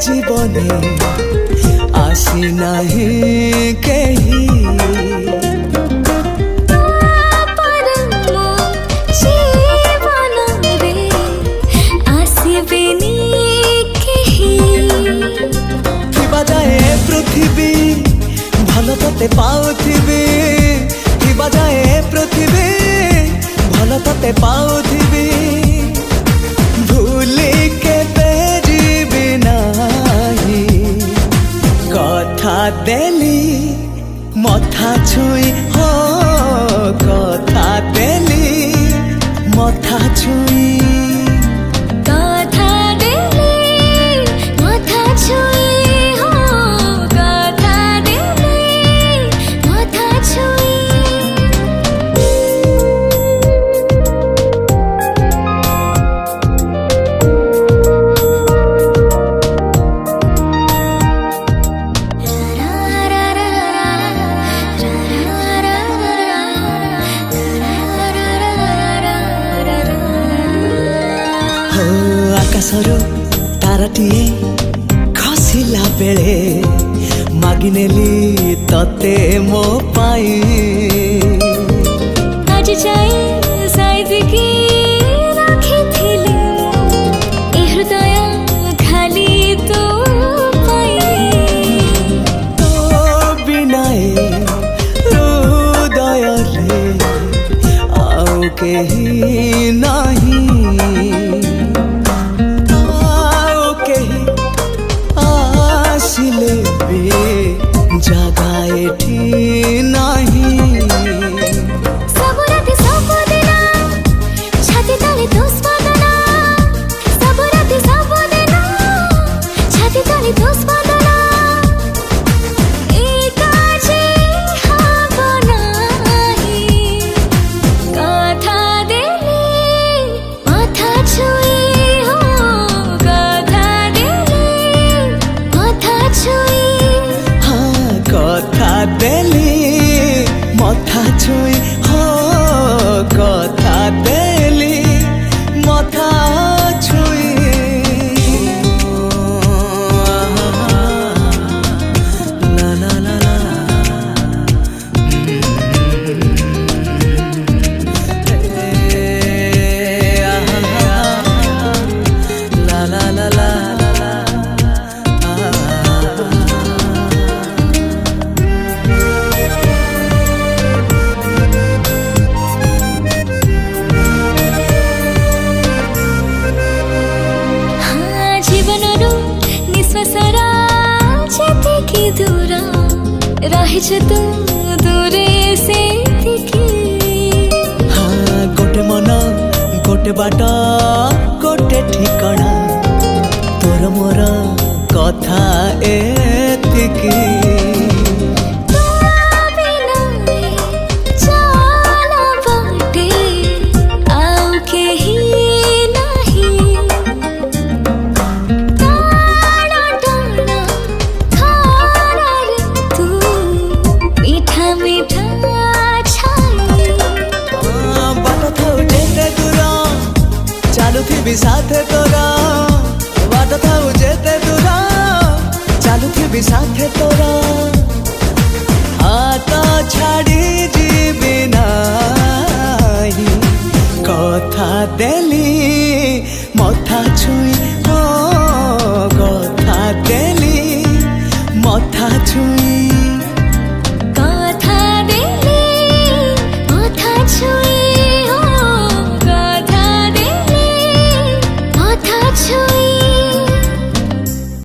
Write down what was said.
जीवने आसी नहीं कहीं पृथ्वी भल ते पाउथिबी थिबा जाए पृथ्वी भल ते पाउथिबी भूली के जीवी नाही कथा देली मथा छुई हो कथा देली मथा छुई आकाशरू ताराटीए खसिला बेले मागिनेली तते मो पाई आज जाए साइदिकी राखिथिली ए हृदय खाली तो पाई तो बिनाए हृदयले आउ केही नाही जगाए ठी नहीं सब राति सब दिना छाती तले तो स्पंदना सब राति सब दिना छाती तले तो स्पंदना एक जे बनाही कथा देली माथा छुई हो कथा देली माथा छुई कथा देली मथा छुई हो कथा देली मथा छुई ला ला ला ला ला ला ला ला दूर रहिछ तू दूरे से हाँ गोटे मन गोटे बाट गोटे ठिकाना तोर मोर कथा एतिकी चालुथिबी साथे तोरा बाट थाउ जेते दूरा चालुथिबी साथे तोरा हाथ छाड़ी जीवी नाही कथा देली मथा छुई हो कथा देली मथा छुई।